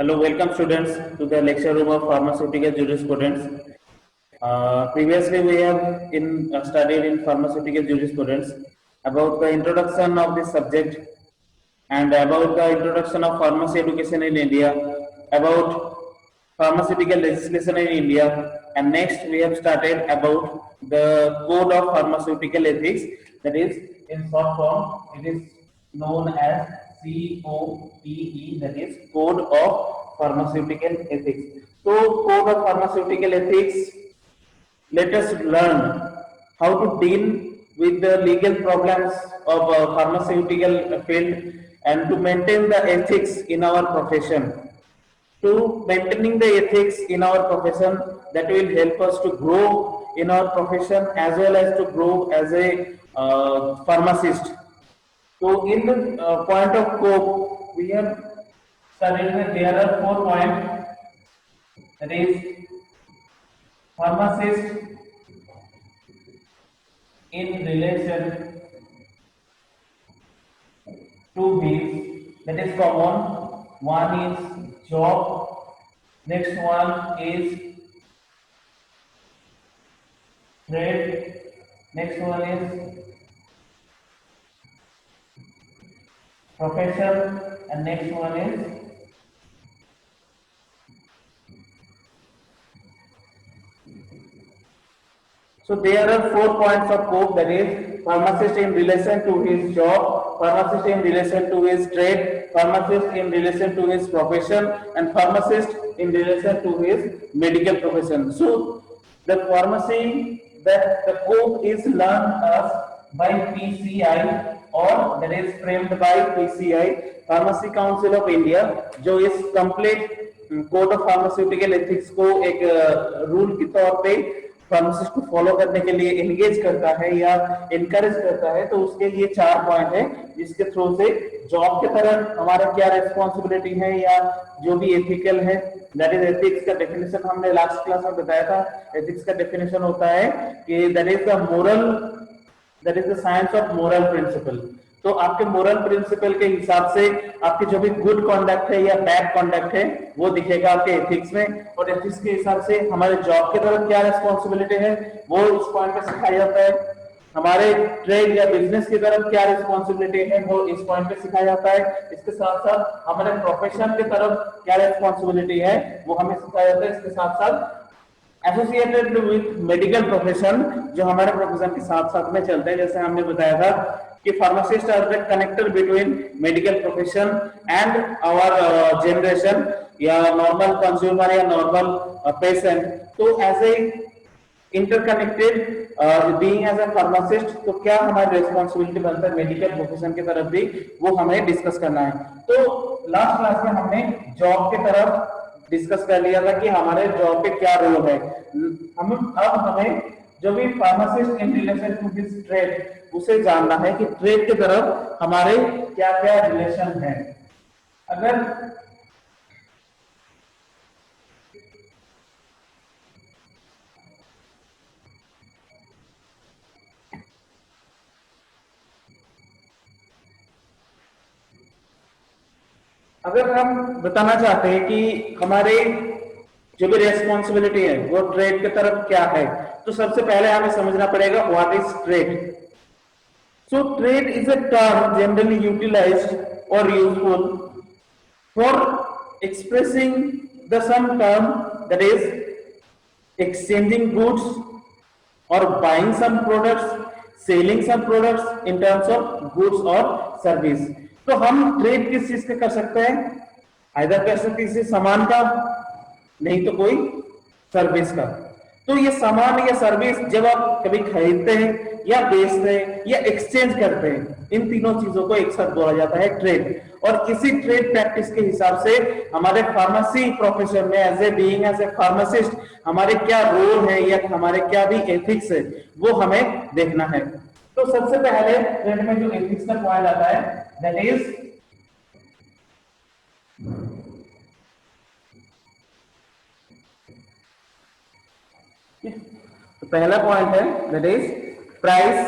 Hello, welcome students to the lecture room of pharmaceutical jurisprudence. Previously, we have studied in pharmaceutical jurisprudence about the introduction of this subject and about the introduction of pharmacy education in India, about pharmaceutical legislation in India, and next we have started about the code of pharmaceutical ethics. That is, in short form, it is known as COPE. That is Code of Pharmaceutical Ethics. So, Code of Pharmaceutical Ethics, let us learn how to deal with the legal problems of pharmaceutical field and to maintain the ethics in our profession. To maintaining the ethics in our profession, that will help us to grow in our profession as well as to grow as a pharmacist. So in the point of scope, we have studied that there are 4 points. That is, pharmacist in relation to his, that is common. One is job, next one is trade, next one is profession, and next one is so there are 4 points of scope, that is pharmacist in relation to his job, pharmacist in relation to his trade, pharmacist in relation to his profession, and pharmacist in relation to his medical profession. So the pharmacy, that the scope is learned as by PCI, or that is framed by PCI, Pharmacy Council of India, जो इस complete code of pharmaceutical ethics को एक rule के तौर पे pharmacist को follow करने के लिए एंगेज करता है या इनकरेज करता है। तो उसके लिए 4 पॉइंट है जिसके थ्रू से जॉब के तरफ हमारा क्या रेस्पॉन्सिबिलिटी है या जो भी एथिकल है, दैट इज एथिक्स का डेफिनेशन हमने लास्ट क्लास में बताया था। एथिक्स का डेफिनेशन होता है कि that is the moral, that is the science of moral principle. तो आपके मोरल प्रिंसिपल के हिसाब से आपकी जो भी गुड कॉन्डक्ट है या बैड कॉन्डक्ट है वो दिखेगा आपके एथिक्स में, और एथिक्स के हिसाब से हमारे जॉब की तरफ क्या रिस्पॉन्सिबिलिटी है वो इस पॉइंट पे सिखाया जाता है। हमारे ट्रेड या बिजनेस की तरफ क्या रिस्पॉन्सिबिलिटी है वो इस पॉइंट पे सिखाया जाता है। इसके साथ साथ हमारे प्रोफेशन की तरफ क्या रिस्पॉन्सिबिलिटी है वो हमें सिखाया जाता है। इसके साथ साथ एसोसिएटेड विथ मेडिकल प्रोफेशन, जो हमारे प्रोफेशन के साथ साथ में चलते हैं, जैसे हमने बताया था कि pharmacist are the connector between medical profession and our generation या नॉर्मल कंज्यूमर या नॉर्मल पेशेंट। तो as a interconnected being as a pharmacist, तो क्या हमारी रिस्पॉन्सिबिलिटी बनता है मेडिकल प्रोफेशन की तरफ भी, वो हमें डिस्कस करना है। तो लास्ट क्लास में हमने जॉब की तरफ डिस्कस कर लिया था कि हमारे जॉब पे क्या रोल है। अब हमें जो भी pharmacist in relation to his trade उसे जानना है कि ट्रेड की तरफ हमारे क्या क्या रिलेशन है। अगर हम बताना चाहते हैं कि हमारे जो भी रेस्पॉन्सिबिलिटी है वो ट्रेड की तरफ क्या है, तो सबसे पहले हमें समझना पड़ेगा what is trade. So trade is a term generally utilized और useful for expressing the some term, that is exchanging goods और buying some products, selling some products in terms of goods और सर्विस। तो हम trade किस चीज के कर सकते हैं? आइदर कर सकते हैं सामान का, नहीं तो कोई सर्विस का। तो ये सामान या सर्विस जब आप कभी खरीदते हैं या बेचते हैं या एक्सचेंज करते हैं, इन तीनों चीजों को एक साथ बोला जाता है ट्रेड। और इसी ट्रेड प्रैक्टिस के हिसाब से हमारे फार्मेसी प्रोफेशन में as a being as a pharmacist हमारे क्या रोल है या हमारे क्या भी एथिक्स है वो हमें देखना है। तो सबसे पहले ट्रेड में जो एथिक्स का पॉइंट आता है दैट इज तो पहला पॉइंट है दैट इज प्राइस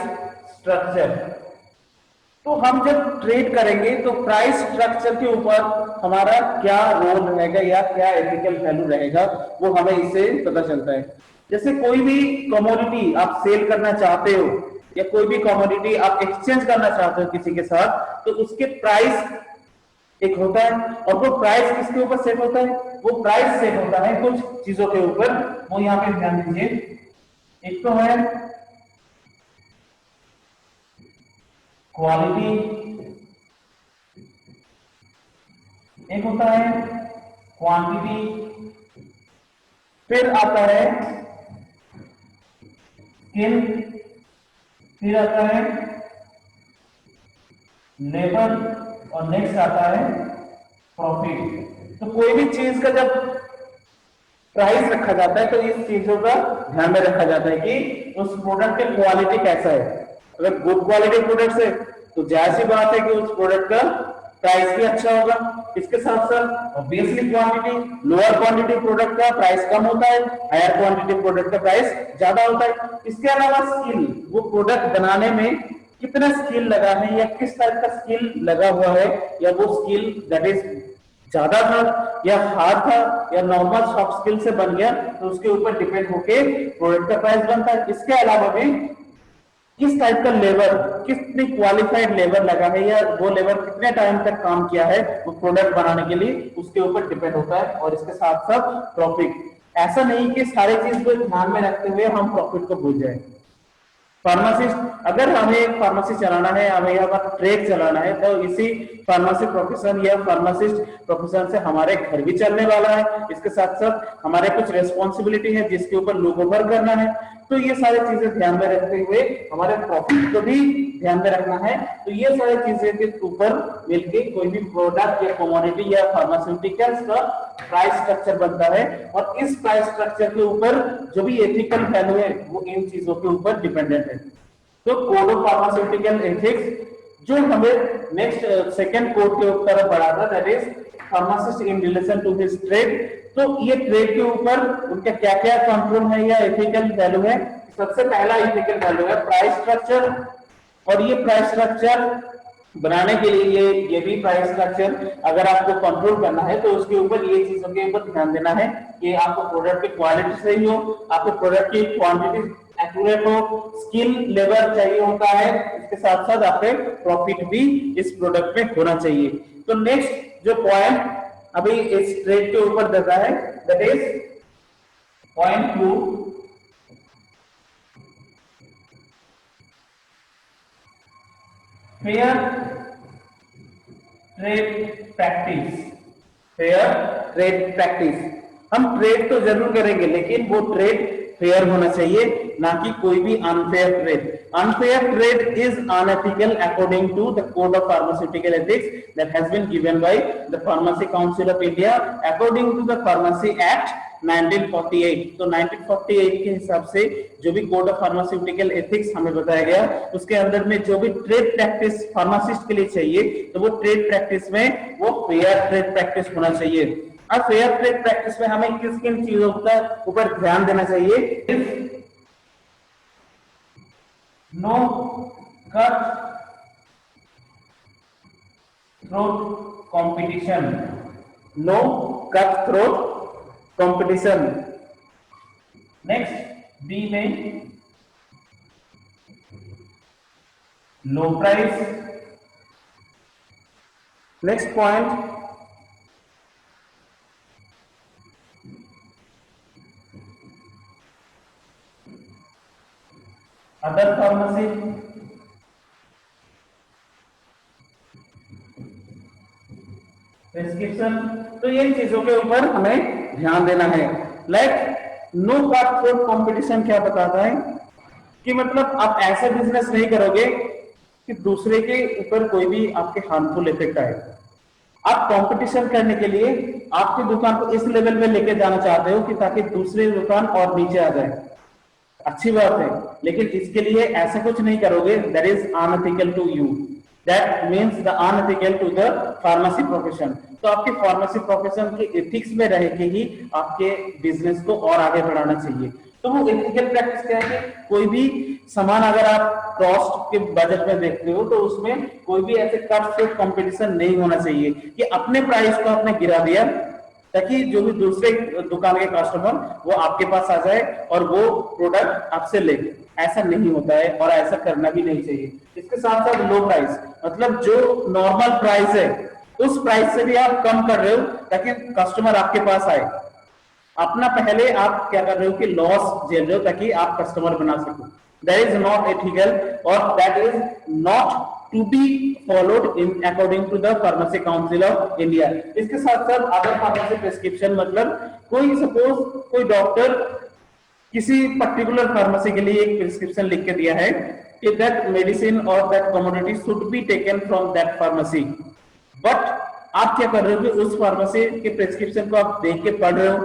स्ट्रक्चर। तो हम जब ट्रेड करेंगे तो प्राइस स्ट्रक्चर के ऊपर हमारा क्या रोल रहेगा या क्या एथिकल वैल्यू रहेगा, वो हमें इससे पता चलता है। जैसे कोई भी कमोडिटी आप सेल करना चाहते हो या कोई भी कमोडिटी आप एक्सचेंज करना चाहते हो किसी के साथ, तो उसके प्राइस एक होता है, और वो प्राइस किसके ऊपर सेट होता है? वो प्राइस सेट होता है कुछ चीजों के ऊपर, वो यहाँ पे ध्यान दीजिए। एक तो है क्वालिटी, एक होता है क्वांटिटी, फिर आता है स्किल, फिर आता है लेबर, और नेक्स्ट आता है प्रॉफिट। तो कोई भी चीज का जब प्राइस रखा जाता है तो इस चीजों का ध्यान में रखा जाता है कि उस प्रोडक्ट की क्वालिटी कैसा है। अगर गुड क्वालिटी प्रोडक्ट है तो जाहिर सी बात है कि उस प्रोडक्ट का प्राइस भी अच्छा होगा। इसके साथ साथ obviously quantity, lower quantity product का प्राइस कम होता है, हायर क्वांटिटी प्रोडक्ट का प्राइस ज्यादा होता है। इसके अलावा स्किल, वो प्रोडक्ट बनाने में कितना स्किल लगा है या किस टाइप का स्किल लगा हुआ है, या वो स्किल दैट इज ज्यादा था या हार्ड था या नॉर्मल सॉफ्ट स्किल से बन गया, तो उसके ऊपर डिपेंड होके प्रोडक्ट का प्राइस बनता है। इसके अलावा भी किस टाइप का लेबर, कितनी क्वालिफाइड लेबर लगा है या वो लेबर कितने टाइम तक काम किया है वो प्रोडक्ट बनाने के लिए, उसके ऊपर डिपेंड होता है। और इसके साथ साथ प्रॉफिट, ऐसा नहीं कि सारी चीज को ध्यान में रखते हुए हम प्रॉफिट को भूल जाए। फार्मासिस्ट, अगर हमें एक फार्मेसी चलाना है, हमें यहाँ पर ट्रेड चलाना है, तो इसी फार्मेसी प्रोफेशन या फार्मासिस्ट प्रोफेशन से हमारे घर भी चलने वाला है। इसके साथ साथ हमारे कुछ रेस्पॉन्सिबिलिटी है जिसके ऊपर लोग ओवर करना है। तो ये सारी चीजें ध्यान में रखते हुए हमारे प्रॉफिट को भी ध्यान में रखना है। तो ये सारी चीजें के ऊपर मिलके कोई भी प्रोडक्ट या कमोडिटी या फार्मास्यूटिकल्स का प्राइस स्ट्रक्चर बनता है, और इस प्राइस स्ट्रक्चर के ऊपर जो भी एथिकल वैल्यू है वो इन चीजों के ऊपर डिपेंडेंट है। तो कोड ऑफ फार्मास्यूटिकल एथिक्स जो हमें नेक्स्ट सेकंड कोड के ऊपर बढ़ा था, that is pharmacist in relation to his trade. तो ये ट्रेड के ऊपर उनका क्या क्या कंट्रोल है या एथिकल वैल्यू है। सबसे पहला एथिकल वैल्यू है प्राइस स्ट्रक्चर, और ये प्राइस स्ट्रक्चर बनाने के लिए ये भी प्राइस स्ट्रक्चर अगर आपको कंट्रोल करना है तो उसके ऊपर ये चीजों के ऊपर ध्यान देना है कि आपको प्रोडक्ट की क्वालिटी सही हो, आपको प्रोडक्ट की क्वांटिटी एक्यूरेट हो, स्किल लेबर चाहिए होता है, इसके साथ साथ आपके प्रॉफिट भी इस प्रोडक्ट में होना चाहिए। तो नेक्स्ट जो पॉइंट अभी इस ट्रेड के ऊपर देता है, that is point 2, fair trade practice. Fair trade practice, हम ट्रेड तो जरूर करेंगे लेकिन वो ट्रेड फेयर होना चाहिए, ना कि कोई भी unfair trade. Unfair trade is unethical according to the code of pharmaceutical ethics that has been given by the pharmacy council of India according to the pharmacy act 1948। तो 1948 के हिसाब से जो भी कोड ऑफ फार्मास्यूटिकल एथिक्स हमें बताया गया, उसके अंदर में जो भी ट्रेड प्रैक्टिस फार्मासिस्ट के लिए चाहिए, तो वो ट्रेड प्रैक्टिस में वो फेयर ट्रेड प्रैक्टिस होना चाहिए। अब फेयर ट्रेड प्रैक्टिस में हमें किस किन चीजों का ऊपर ध्यान देना चाहिए? No cut throat competition, no cut throat competition. Next B में low price. Next point other pharmacy. Prescription. तो ये चीजों के ऊपर हमें ध्यान देना है। Like no cut throat competition क्या बताता है कि मतलब आप ऐसे बिजनेस नहीं करोगे कि दूसरे के ऊपर कोई भी आपके हार्मफुल इफेक्ट आए। आप कंपटीशन करने के लिए आपकी दुकान को इस लेवल में लेके जाना चाहते हो कि ताकि दूसरी दुकान और नीचे आ जाए, अच्छी बात है, लेकिन इसके लिए ऐसा कुछ नहीं करोगे that is unethical to you, that means the unethical to the pharmacy profession. तो आपके फार्मेसी प्रोफेशन के एथिक्स में रह के ही आपके बिजनेस को और आगे बढ़ाना चाहिए। तो वो एथिकल प्रैक्टिस क्या है कि कोई भी सामान अगर आप कॉस्ट के बजट में देखते हो तो उसमें कोई भी ऐसे कट से कंपटीशन नहीं होना चाहिए कि अपने प्राइस को आपने गिरा दिया ताकि जो भी दूसरे दुकान के कस्टमर वो आपके पास आ जाए और वो प्रोडक्ट आपसे ले। ऐसा नहीं होता है और ऐसा करना भी नहीं चाहिए। इसके साथ साथ लो प्राइस, मतलब जो नॉर्मल प्राइस है उस प्राइस से भी आप कम कर रहे हो ताकि कस्टमर आपके पास आए। अपना पहले आप क्या कर रहे हो कि लॉस झेल रहे हो ताकि आप कस्टमर बना सको। दैट इज नॉट एथिकल और that is not to be followed in according to the pharmacy council of India. इसके साथ साथ अदर फार्मेसी प्रिस्क्रिप्शन, मतलब कोई सपोज कोई डॉक्टर किसी पर्टिकुलर फार्मेसी के लिए एक प्रिस्क्रिप्शन लिख के दिया है कि दैट मेडिसिन और that commodity should be taken from that pharmacy, but आप क्या कर रहे हो कि उस फार्मेसी के प्रिस्क्रिप्शन को आप देख के पढ़ रहे हो।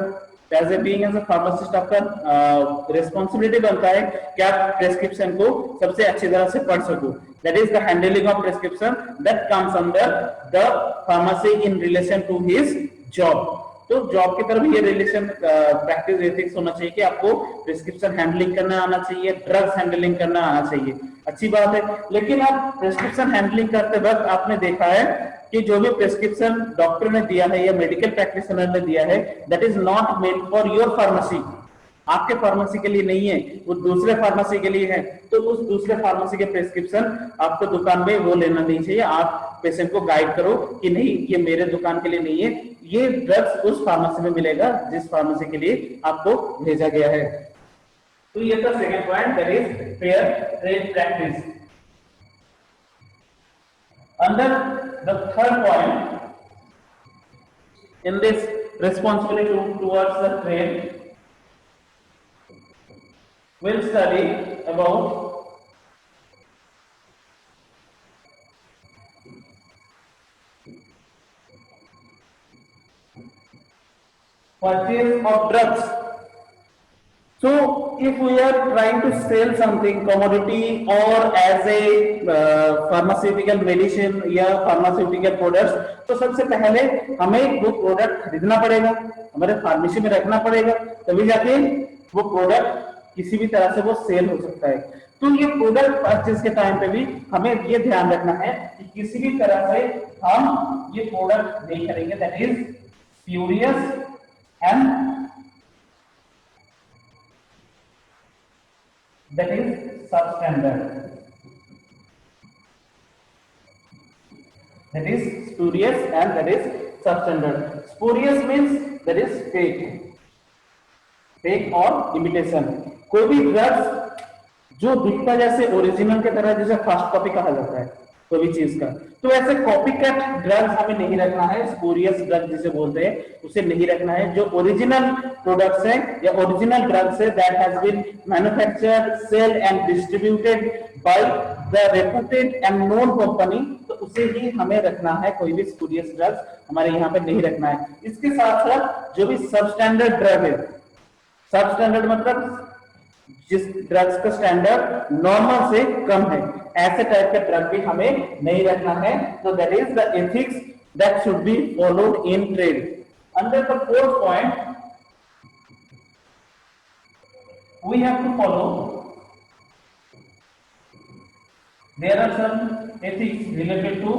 As a being as a pharmacist आपका रिस्पॉन्सिबिलिटी बनता है कि आप प्रिस्क्रिप्शन को सबसे अच्छी तरह से पढ़ सको। That is the handling of prescription that comes under the pharmacy in relation to his job. तो जॉब की तरफ ये रिलेशन प्रैक्टिस एथिक्स होना चाहिए कि आपको प्रिस्क्रिप्शन हैंडलिंग करना आना चाहिए, ड्रग्स हैंडलिंग करना आना चाहिए। अच्छी बात है, लेकिन आप प्रिस्क्रिप्शन हैंडलिंग करते वक्त आपने देखा है कि जो भी प्रिस्क्रिप्शन डॉक्टर ने दिया है या मेडिकल प्रैक्टिशनर ने दिया है that is not made for your pharmacy, आपके फार्मेसी के लिए नहीं है, वो दूसरे फार्मेसी के लिए है। तो उस दूसरे फार्मेसी के प्रिस्क्रिप्शन आपको दुकान में वो लेना नहीं चाहिए। आप पेशेंट को गाइड करो कि नहीं ये मेरे दुकान के लिए नहीं है, ये ड्रग्स उस फार्मेसी में मिलेगा जिस फार्मेसी के लिए आपको भेजा गया है। तो ये था second point, that is fair trade practice. Under the third point in this responsibility towards the trade, we'll study about purchase of drugs. So if we are trying to sell something commodity or as a pharmaceutical medicine या pharmaceutical products, तो सबसे पहले हमें वो product खरीदना पड़ेगा, हमारे pharmacy में रखना पड़ेगा, तभी जाके वो प्रोडक्ट किसी भी तरह से वो सेल हो सकता है। तो ये प्रोडक्ट परचेज के टाइम पे भी हमें ये ध्यान रखना है कि किसी भी तरह से हम ये प्रोडक्ट नहीं करेंगे, that is spurious and that is substandard, that is spurious and that is substandard. Spurious means that is fake और imitation। कोई भी ड्रग्स जो दिखता जैसे ओरिजिनल के तरह, जैसे फर्स्ट कॉपी कहा जाता है कोई भी चीज का, तो ऐसे कॉपी कट ड्रग्स हमें नहीं रखना है। स्पूरियस ड्रग जिसे बोलते हैं उसे नहीं रखना है। जो ओरिजिनल प्रोडक्ट्स हैं या ओरिजिनल ड्रग्स है that has been manufactured, sell and distributed by the reputed and known company, तो उसे ही हमें रखना है। कोई भी स्पूरियस ड्रग्स हमारे यहाँ पे नहीं रखना है। इसके साथ साथ जो भी सबस्टैंडर्ड ड्रग है, सबस्टैंडर्ड मतलब जिस ड्रग्स का स्टैंडर्ड नॉर्मल से कम है, ऐसे टाइप का ड्रग भी हमें नहीं रखना है। तो that is the ethics that should be followed in trade. Under the fourth point we have to follow, there are some ethics related to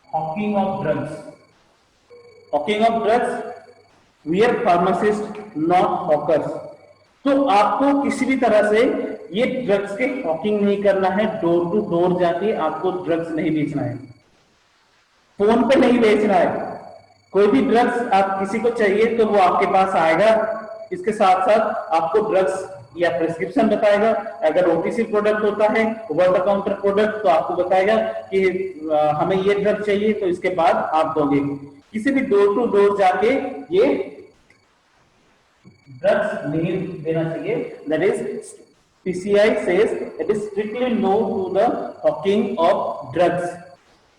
hawking of drugs. Hawking of drugs, we are pharmacist not hawkers. तो आपको किसी भी तरह से ये drugs के Hawking नहीं करना है। डोर टू डोर जाके आपको ड्रग्स नहीं बेचना है, फोन पे नहीं बेचना है। कोई भी ड्रग्स आप किसी को चाहिए तो वो आपके पास आएगा, इसके साथ साथ आपको ड्रग्स या प्रिस्क्रिप्शन बताएगा। अगर ओटीसी प्रोडक्ट होता है, ओवर द काउंटर प्रोडक्ट, तो आपको बताएगा कि हमें ये ड्रग चाहिए, तो इसके बाद आप दोगे। किसी भी डोर टू डोर जाके ये ड्रग्स नहीं देना चाहिए। That is PCI says it is strictly no to the hawking of drugs.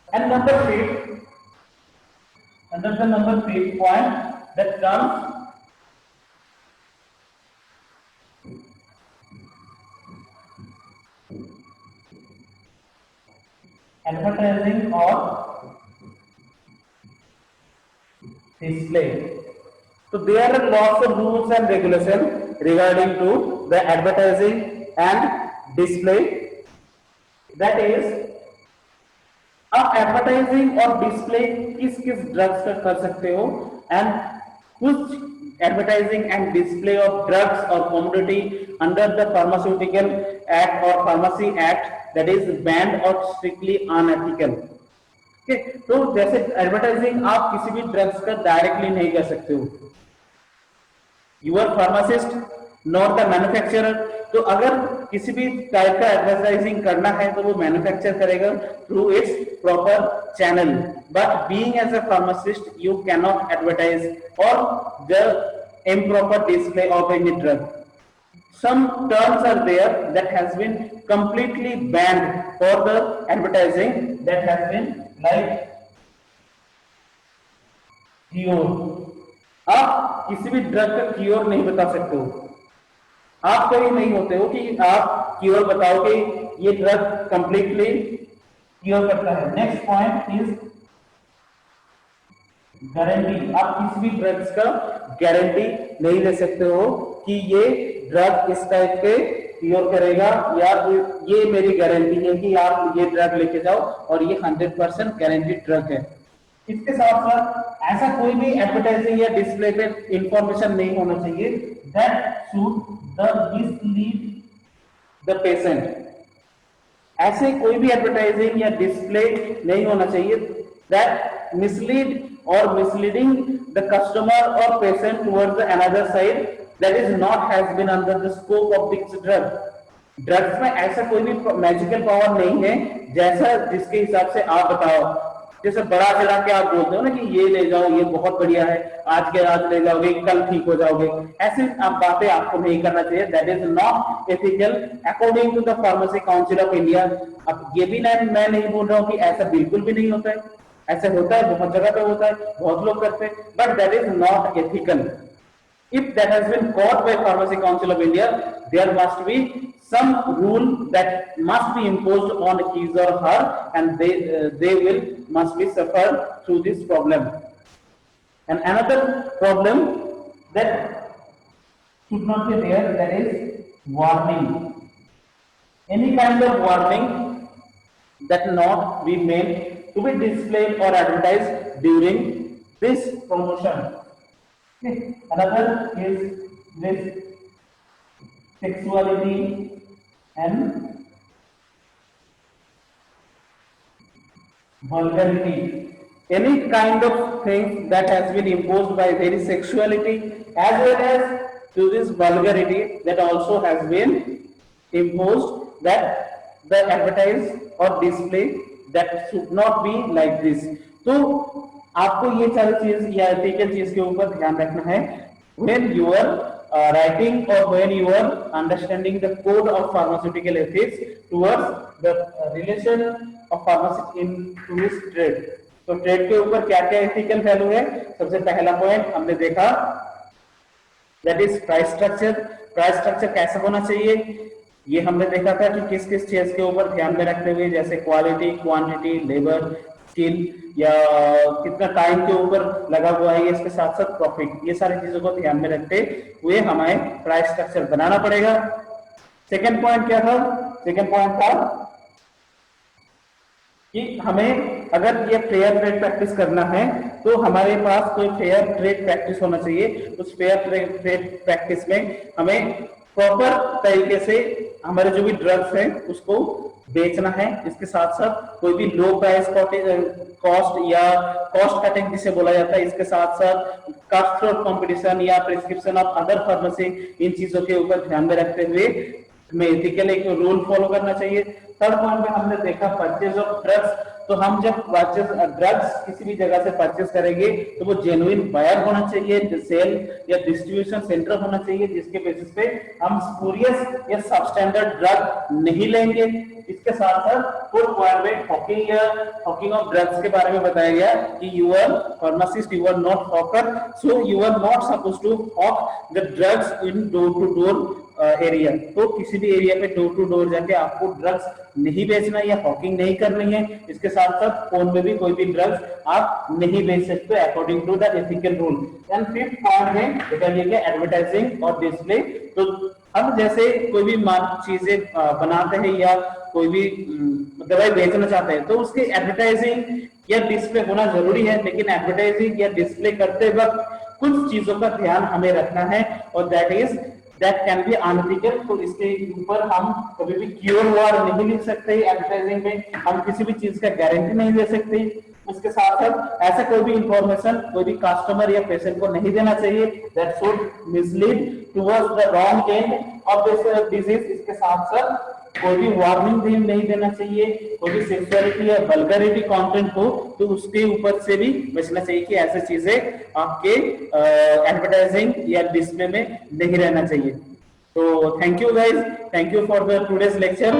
And number 5, under the number 5 point that comes advertising or display. So there are lots of rules and regulation regarding to the advertising and display. That is, आप advertising और display किस किस drugs का कर सकते हो and कुछ advertising and display of drugs और commodity under the pharmaceutical act और pharmacy act that is banned और स्ट्रिक्टली अनएथिकल। तो जैसे एडवर्टाइजिंग आप किसी भी ड्रग्स का डायरेक्टली नहीं कर सकते हो, you're pharmacist not the manufacturer. तो अगर किसी भी टाइप का एडवर्टाइजिंग करना है तो वो मैन्युफैक्चर करेगा through its proper channel, but being as a pharmacist you can not advertise और the improper display of any drug. Some terms are there that has been completely banned for the advertising, that has been like cure. आप किसी भी drug का cure नहीं बता सकते हो, आप कभी नहीं होते हो कि आप क्योर बताओ कि ये ड्रग कंप्लीटली क्योर करता है। Next point is guarantee. आप किसी भी ड्रग्स का गारंटी नहीं ले सकते हो कि ये ड्रग इस टाइप के क्योर करेगा, या ये मेरी गारंटी है कि आप ये ड्रग लेके जाओ और ये 100% गारंटीड ड्रग है। इसके साथ साथ ऐसा कोई भी एडवर्टाइजिंग या डिस्प्ले पे इंफॉर्मेशन नहीं होना चाहिए that should the mislead the patient. ऐसे कोई भी एडवर्टाइजिंग या डिस्प्ले नहीं होना चाहिए दैट मिसलीड और मिसलीडिंग द कस्टमर और patient towards another side that is not has been under the scope of this drug. Drugs में ऐसा कोई भी मैजिकल पावर नहीं है जैसा जिसके हिसाब से आप बताओ। जैसे बड़ा चढ़ा के आप बोलते हो ना कि ये ले जाओ, ये बहुत बढ़िया है, आज के आज ले जाओगे कल ठीक हो जाओगे, ऐसी आप बातें आपको नहीं करना चाहिए। That is not ethical according to the pharmacy council of India. अब ये भी मैं नहीं बोल रहा हूँ कि ऐसा बिल्कुल भी नहीं होता है, ऐसा होता है, बहुत जगह पे होता है, बहुत लोग करते हैं, but that is not ethical. If that has been caught by Pharmacy Council of India, there must be some rule that must be imposed on his or her, and they must be suffer through this problem. And another problem that should not be there, that is warning. Any kind of warning that not be meant to be displayed or advertised during this promotion. Another is this sexuality and vulgarity. Any kind of thing that has been imposed by very sexuality as well as to this vulgarity that also has been imposed, that the advertise or display that should not be like this. तो आपको ये सारी चीज या ethical चीज के ऊपर ध्यान रखना है when you are writing or when you are understanding the code of pharmaceutical ethics towards the relation of pharmacy in to its trade. तो ट्रेड के ऊपर क्या क्या एथिकल वैल्यू है? सबसे पहला पॉइंट हमने देखा that is price structure. Price structure कैसा होना चाहिए ये हमने देखा था कि किस किस चीज के ऊपर ध्यान में रखते हुए, जैसे क्वालिटी, क्वांटिटी, लेबर, स्किल या कितना टाइम के ऊपर लगा हुआ है, इसके साथ साथ प्रॉफिट, ये सारी चीजों को ध्यान में रखते हुए हमें प्राइस स्ट्रक्चर बनाना पड़ेगा। सेकंड पॉइंट क्या था? सेकंड पॉइंट था कि हमें अगर ये फेयर ट्रेड प्रैक्टिस करना है तो हमारे पास कोई फेयर ट्रेड प्रैक्टिस होना चाहिए। उस फेयर ट्रेड प्रैक्टिस में हमें प्रॉपर तरीके से हमारे जो भी ड्रग्स हैं उसको बेचना है। इसके साथ साथ कोई भी लो प्राइस कॉस्ट या कॉस्ट कटिंग जिसे बोला जाता है, इसके साथ साथ कट थ्रोट कंपटीशन या प्रिस्क्रिप्शन ऑफ अदर फार्मेसी, इन चीजों के ऊपर ध्यान में रखते हुए हमें एथिकल एक रूल फॉलो करना चाहिए। थर्ड पॉइंट में हमने देखा परचेज ऑफ ड्रग्स। तो हम जब ड्रग्स किसी भी जगह से परचेज करेंगे तो वो जेन्युइन बायर होना चाहिए, सेल या डिस्ट्रीब्यूशन सेंटर होना चाहिए, जिसके बेसिस पे हम स्पूरियस या सबस्टैंडर्ड ड्रग नहीं लेंगे। इसके साथ साथ फोर्थ पॉइंट में हॉकिंग ऑफ ड्रग्स के बारे में बताया गया कि you are pharmacist, you are not hawker, so you are not supposed to hawk the drugs in door to door area, तो किसी भी एरिया पे डोर टू डोर जाके आपको ड्रग्स नहीं बेचना या हॉकिंग नहीं करनी है। इसके साथ साथ फोन में भी कोई भी ड्रग्स आप नहीं बेच सकते according to the ethical rule. And fifth point है बेटा ये क्या, एडवर्टाइजिंग और डिस्प्ले। तो हम जैसे कोई भी चीजें बनाते हैं या कोई भी दवाई बेचना चाहते हैं तो उसकी एडवर्टाइजिंग या डिस्प्ले होना जरूरी है, लेकिन एडवर्टाइजिंग या डिस्प्ले करते वक्त कुछ चीजों का ध्यान हमें रखना है और दैट कैन बी अनएथिकल। तो इसके ऊपर हम कभी भी क्योर वर्ड नहीं लिख सकते एडवर्टाइजिंग में, हम किसी भी चीज का गारंटी नहीं दे सकते। उसके साथ साथ ऐसा कोई भी इंफॉर्मेशन कोई भी कस्टमर या पेशेंट को नहीं देना चाहिए that should mislead towards the wrong end of this disease. इसके साथ साथ कोई भी वार्निंग भी नहीं देना चाहिए, कोई भी सेक्सुअलिटी या वल्गैरिटी कंटेंट हो तो उसके ऊपर से भी बचना चाहिए कि ऐसी चीजें आपके एडवर्टाइजिंग या डिस्प्ले में नहीं रहना चाहिए। तो thank you guys, thank you for the today's lecture.